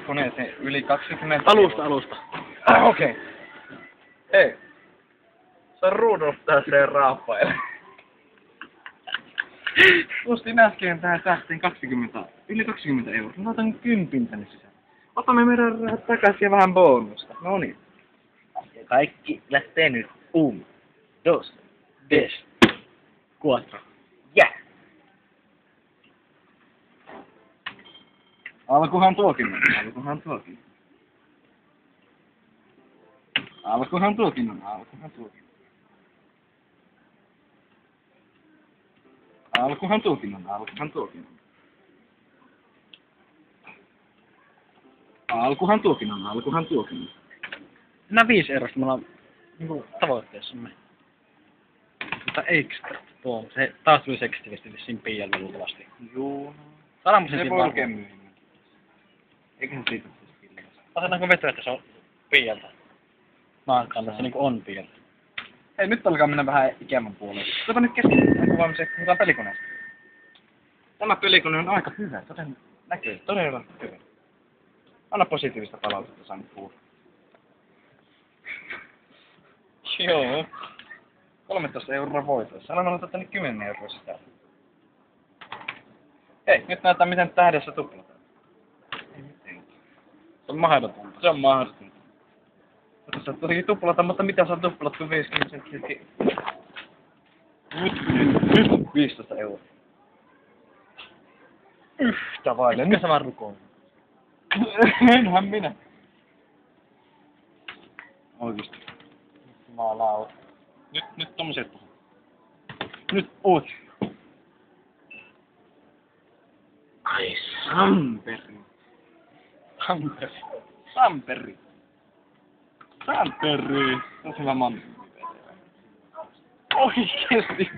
Koneeseen yli 20 Alusta. Okei. Hei. Se on Rudolf tässä Rafael. Ostin äsken tähän tähteen yli 20 €. Mä otan 10 tänne sisään. Otamme meidän rahat takaisin ja vähän bonusta. No niin. Kaikki lähtee nyt. 1, 2, 3, 4. Yeah. Alkuhan tuokin. Nämä 5 € me ollaan niinku tavoitteessamme. Mutta ekstra tuo. Se taas tuli sekstivisti vissiin piialla luultavasti. Joo. Saadaan sen Se siinä voi varmaan. lukea myöhemmin. Eiköhän siitä siis pilasta. Otetaanko veto, että se on piialta? Maan kannassa niinku on piialta. Hei, nyt alkaa mennä vähän ikävän puolelle. Kato nyt keskitytään kuvaamiseen, kun puhutaan pelikoneesta. Tämä pelikone on aika hyvä, todella hyvä. Anna positiivista palautetta, saan nyt puhua. Joo. 13 € voitoissa. Älä aloita tänne 10 € sitä. Hei, nyt näytetään miten tähdessä tuplataan. Ei mitenkään. Se on mahdotonta. Sä tuli tuplata, mutta mitä saa tuplattu 50 senttiä? Nyt 15 €. Yhtä vaille. Mikä sama rukoon? Enhän minä. Oikeesti. Jumalauta. Nyt tommoset puhuu. Nyt oot. Ai Samperi. Samperi. Se on hyvä manni. Oikeesti.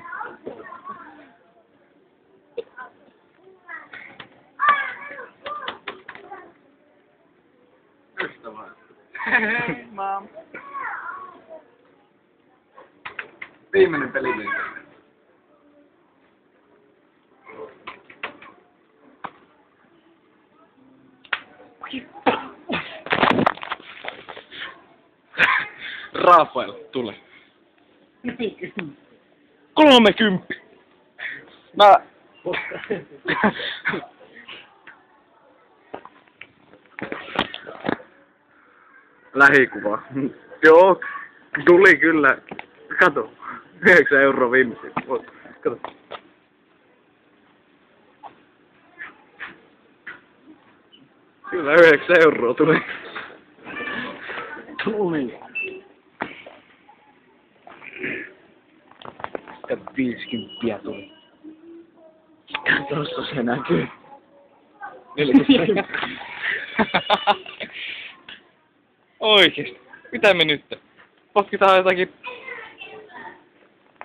Yhtä vaille. Hei, mam. Viimeinen peli. Rafael, tule. 30. Mä... Lähikuva. Joo, tuli kyllä. Kato. 9 € viimeisin. Kato. Kyllä 9 € tuli. Tuli. Ja 50 tuli. Tuossa se näkyy. 40. Oikeesti. Mitä me nyt? Potkitaan jotakin